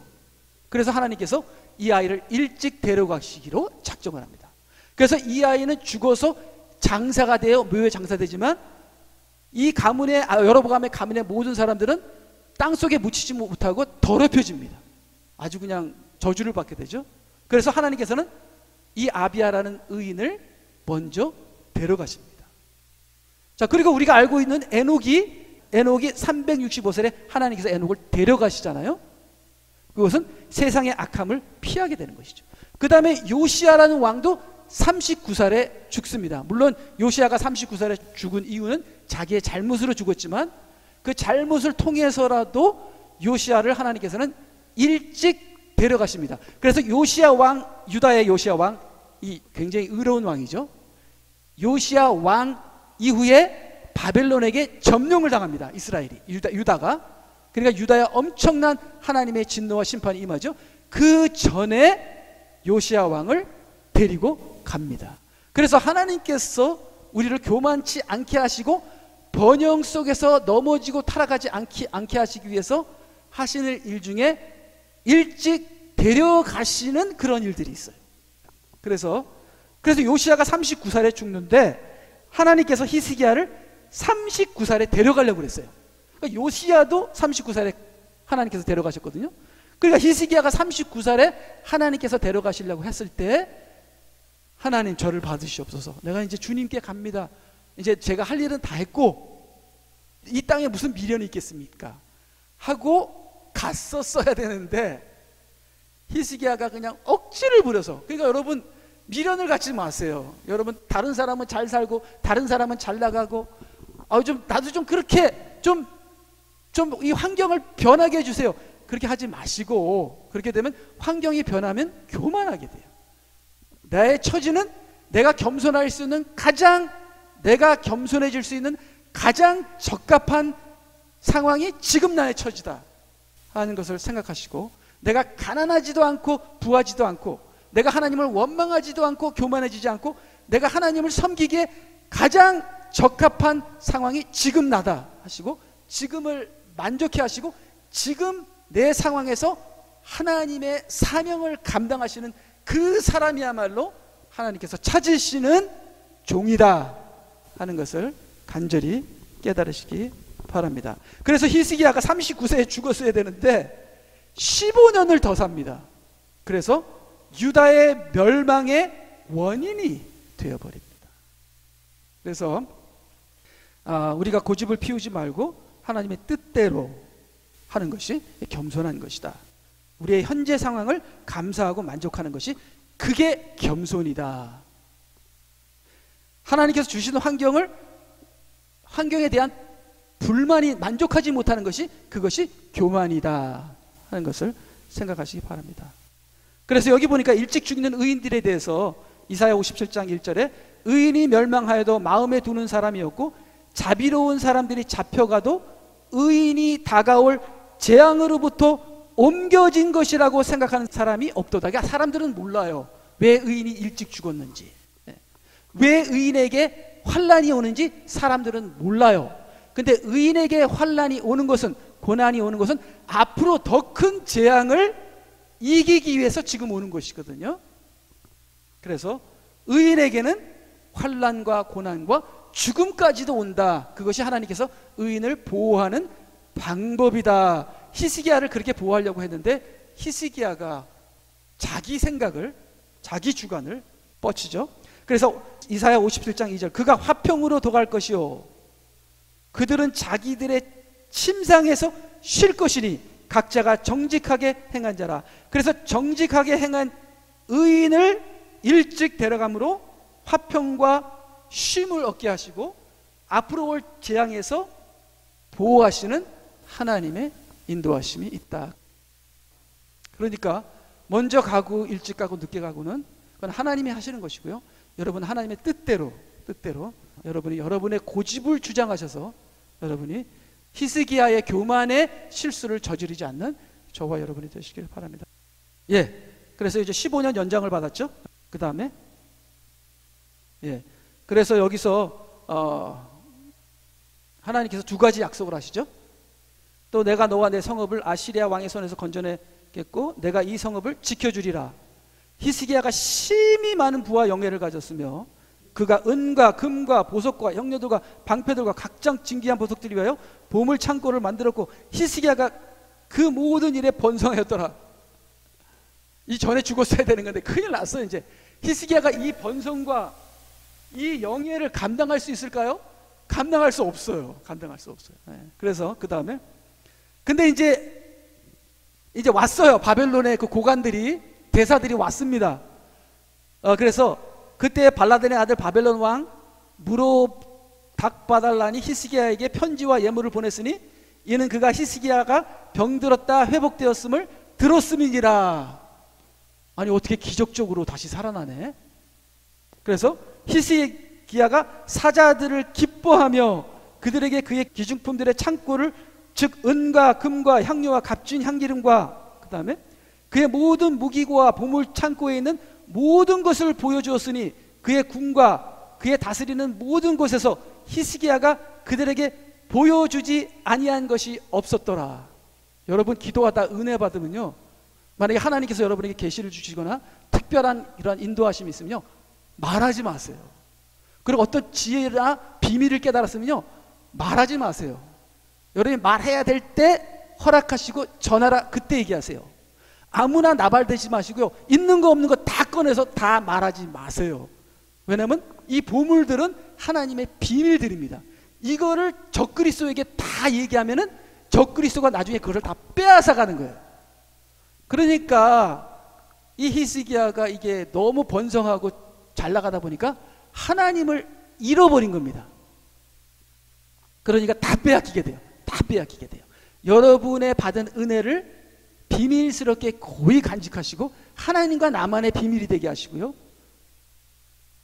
그래서 하나님께서 이 아이를 일찍 데려가시기로 작정을 합니다. 그래서 이 아이는 죽어서 장사가 되어 묘에 장사되지만 이 가문의 여로보암의 가문의 모든 사람들은 땅속에 묻히지 못하고 더럽혀집니다. 아주 그냥 저주를 받게 되죠. 그래서 하나님께서는 이 아비야라는 의인을 먼저 데려가십니다. 자, 그리고 우리가 알고 있는 에녹이 365살에 하나님께서 에녹을 데려가시잖아요. 그것은 세상의 악함을 피하게 되는 것이죠. 그 다음에 요시야라는 왕도 39살에 죽습니다. 물론 요시야가 39살에 죽은 이유는 자기의 잘못으로 죽었지만 그 잘못을 통해서라도 요시야를 하나님께서는 일찍 데려가십니다. 그래서 요시야 왕, 유다의 요시야 왕, 이 굉장히 의로운 왕이죠. 요시야 왕 이후에 바벨론에게 점령을 당합니다. 이스라엘이, 유다가. 그러니까 유다에 엄청난 하나님의 진노와 심판이 임하죠. 그 전에 요시야 왕을 데리고 갑니다. 그래서 하나님께서 우리를 교만치 않게 하시고 번영 속에서 넘어지고 타락하지 않게 하시기 위해서 하시는 일 중에 일찍 데려가시는 그런 일들이 있어요. 그래서 요시야가 39살에 죽는데 하나님께서 히스기야를 39살에 데려가려고 그랬어요. 그러니까 요시야도 39살에 하나님께서 데려가셨거든요. 그러니까 히스기야가 39살에 하나님께서 데려가시려고 했을 때 하나님 저를 받으시옵소서. 내가 이제 주님께 갑니다. 이제 제가 할 일은 다 했고 이 땅에 무슨 미련이 있겠습니까? 하고 갔었어야 되는데 히스기야가 그냥 억지를 부려서, 그러니까 여러분 미련을 갖지 마세요. 여러분 다른 사람은 잘 살고 다른 사람은 잘 나가고 나도 좀 그렇게 좀 이 환경을 변하게 해주세요. 그렇게 하지 마시고, 그렇게 되면 환경이 변하면 교만하게 돼요. 나의 처지는 내가 겸손해질 수 있는 가장 적합한 상황이 지금 나의 처지다 하는 것을 생각하시고, 내가 가난하지도 않고 부하지도 않고 내가 하나님을 원망하지도 않고 교만해지지 않고 내가 하나님을 섬기기에 가장 적합한 상황이 지금 나다 하시고, 지금을 만족해 하시고 지금 내 상황에서 하나님의 사명을 감당하시는 그 사람이야말로 하나님께서 찾으시는 종이다 하는 것을 간절히 깨달으시기 바랍니다. 그래서 히스기야가 39세에 죽었어야 되는데 15년을 더 삽니다. 그래서 유다의 멸망의 원인이 되어버립니다. 그래서 우리가 고집을 피우지 말고 하나님의 뜻대로 하는 것이 겸손한 것이다. 우리의 현재 상황을 감사하고 만족하는 것이 그게 겸손이다. 하나님께서 주시는 환경에 대한 불만이 만족하지 못하는 것이 그것이 교만이다 하는 것을 생각하시기 바랍니다. 그래서 여기 보니까 일찍 죽는 의인들에 대해서 이사야 57장 1절에 의인이 멸망하여도 마음에 두는 사람이었고 자비로운 사람들이 잡혀가도 의인이 다가올 재앙으로부터 옮겨진 것이라고 생각하는 사람이 없도다. 그러니까 사람들은 몰라요. 왜 의인이 일찍 죽었는지, 왜 의인에게 환난이 오는지 사람들은 몰라요. 근데 의인에게 환난이 오는 것은, 고난이 오는 것은 앞으로 더 큰 재앙을 이기기 위해서 지금 오는 것이거든요. 그래서 의인에게는 환난과 고난과 죽음까지도 온다. 그것이 하나님께서 의인을 보호하는 방법이다. 히스기야를 그렇게 보호하려고 했는데 히스기야가 자기 생각을, 자기 주관을 뻗치죠. 그래서 이사야 57장 2절 그가 화평으로 도갈 것이요 그들은 자기들의 침상에서 쉴 것이니 각자가 정직하게 행한 자라. 그래서 정직하게 행한 의인을 일찍 데려감으로 화평과 쉼을 얻게 하시고 앞으로 올 재앙에서 보호하시는 하나님의 인도하심이 있다. 그러니까 먼저 가고 일찍 가고 늦게 가고는 그건 하나님이 하시는 것이고요. 여러분 하나님의 뜻대로 여러분이 여러분의 고집을 주장하셔서 여러분이 히스기야의 교만의 실수를 저지르지 않는 저와 여러분이 되시길 바랍니다. 그래서 이제 15년 연장을 받았죠. 그 다음에 그래서 여기서 하나님께서 두 가지 약속을 하시죠. 또 내가 너와 내 성읍을 아시리아 왕의 손에서 건져내겠고 내가 이 성읍을 지켜주리라. 히스기야가 심히 많은 부와 영예를 가졌으며 그가 은과 금과 보석과 형료들과 방패들과 각종 진귀한 보석들이 위하여 보물 창고를 만들었고 히스기야가 그 모든 일에 번성하였더라. 이 전에 죽었어야 되는 건데 큰일 났어요. 이제 히스기야가 이 번성과 이 영예를 감당할 수 있을까요? 감당할 수 없어요. 그래서 그 다음에 근데 이제 왔어요. 바벨론의 그 고관들이, 대사들이 왔습니다. 그래서 그때 발라딘의 아들 바벨론 왕 무로닥바달란이 히스기야에게 편지와 예물을 보냈으니 이는 그가 히스기야가 병들었다 회복되었음을 들었음이니라. 아니 어떻게 기적적으로 다시 살아나네. 그래서 히스기야가 사자들을 기뻐하며 그들에게 그의 기중품들의 창고를 즉 은과 금과 향료와 값진 향기름과 그 다음에 그의 모든 무기고와 보물 창고에 있는 모든 것을 보여주었으니 그의 궁과 그의 다스리는 모든 곳에서 히스기야가 그들에게 보여주지 아니한 것이 없었더라. 여러분 기도하다 은혜 받으면요, 만약에 하나님께서 여러분에게 계시를 주시거나 특별한 이러한 인도하심이 있으면요, 말하지 마세요. 그리고 어떤 지혜나 비밀을 깨달았으면요, 말하지 마세요. 여러분이 말해야 될 때 허락하시고 전하라 그때 얘기하세요. 아무나 나발대지 마시고요, 있는 거 없는 거 다 꺼내서 다 말하지 마세요. 왜냐하면 이 보물들은 하나님의 비밀들입니다. 이거를 적그리스도에게 다 얘기하면은 적그리스도가 나중에 그걸 다 빼앗아 가는 거예요. 그러니까 이 히스기야가 이게 너무 번성하고 잘 나가다 보니까 하나님을 잃어버린 겁니다. 그러니까 다 빼앗기게 돼요. 여러분의 받은 은혜를 비밀스럽게 고이 간직하시고 하나님과 나만의 비밀이 되게 하시고요,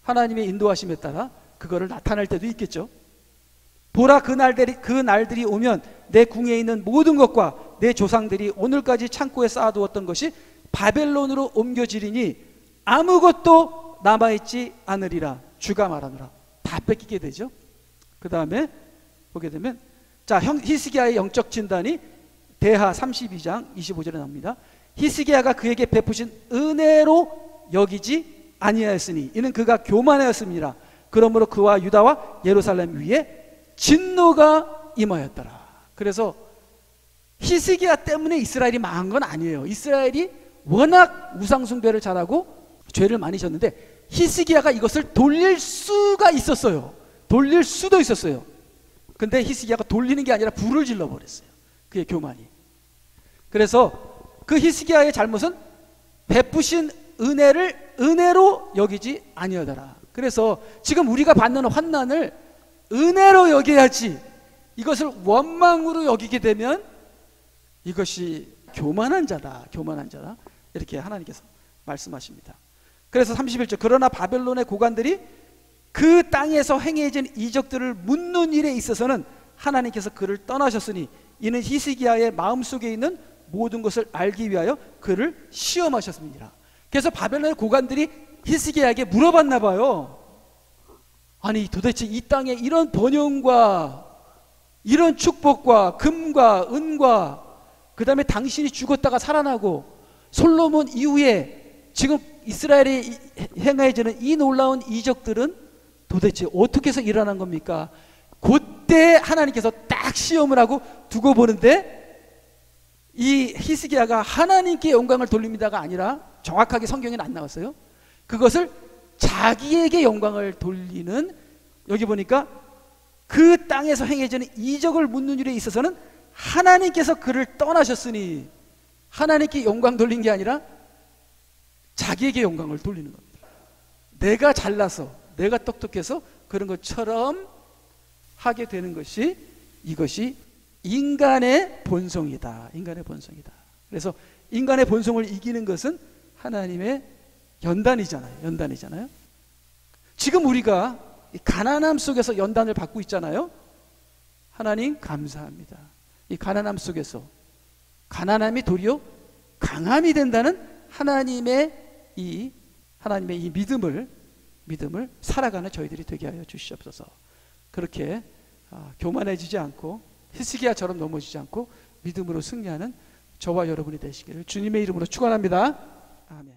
하나님의 인도하심에 따라 그거를 나타낼 때도 있겠죠. 보라 그 날들이 오면 내 궁에 있는 모든 것과 내 조상들이 오늘까지 창고에 쌓아두었던 것이 바벨론으로 옮겨지리니 아무것도 남아있지 않으리라. 주가 말하노라. 다 뺏기게 되죠. 그 다음에 보게 되면 히스기야의 영적 진단이 대하 32장 25절에 나옵니다. 히스기야가 그에게 베푸신 은혜로 여기지 아니하였으니 이는 그가 교만하였습니다. 그러므로 그와 유다와 예루살렘 위에 진노가 임하였더라. 그래서 히스기야 때문에 이스라엘이 망한 건 아니에요. 이스라엘이 워낙 우상숭배를 잘하고 죄를 많이 졌는데 히스기야가 이것을 돌릴 수가 있었어요. 돌릴 수도 있었어요. 근데 히스기야가 돌리는 게 아니라 불을 질러버렸어요. 그의 교만이. 그래서 그 히스기야의 잘못은 베푸신 은혜를 은혜로 여기지 아니하더라. 그래서 지금 우리가 받는 환난을 은혜로 여겨야지, 이것을 원망으로 여기게 되면 이것이 교만한 자다, 교만한 자다, 이렇게 하나님께서 말씀하십니다. 그래서 31절, 그러나 바벨론의 고관들이 그 땅에서 행해진 이적들을 묻는 일에 있어서는 하나님께서 그를 떠나셨으니 이는 히스기야의 마음속에 있는 모든 것을 알기 위하여 그를 시험하셨습니다. 그래서 바벨론의 고관들이 히스기야에게 물어봤나 봐요. 아니 도대체 이 땅에 이런 번영과 이런 축복과 금과 은과 그 다음에 당신이 죽었다가 살아나고 솔로몬 이후에 지금 이스라엘이 행해지는 이 놀라운 이적들은 도대체 어떻게 해서 일어난 겁니까? 그때 하나님께서 딱 시험을 하고 두고 보는데 이 히스기야가 하나님께 영광을 돌립니다가 아니라, 정확하게 성경에는 안 나왔어요. 그것을 자기에게 영광을 돌리는, 여기 보니까 그 땅에서 행해지는 이적을 묻는 일에 있어서는 하나님께서 그를 떠나셨으니, 하나님께 영광 돌린 게 아니라 자기에게 영광을 돌리는 겁니다. 내가 잘나서, 내가 똑똑해서 그런 것처럼 하게 되는 것이, 이것이 인간의 본성이다. 인간의 본성이다. 그래서 인간의 본성을 이기는 것은 하나님의 연단이잖아요. 연단이잖아요. 지금 우리가 이 가난함 속에서 연단을 받고 있잖아요. 하나님 감사합니다. 이 가난함 속에서 가난함이 도리어 강함이 된다는 하나님의 이 믿음을 살아가는 저희들이 되게 하여 주시옵소서. 그렇게 교만해지지 않고 히스기야처럼 넘어지지 않고 믿음으로 승리하는 저와 여러분이 되시기를 주님의 이름으로 축원합니다. 아멘.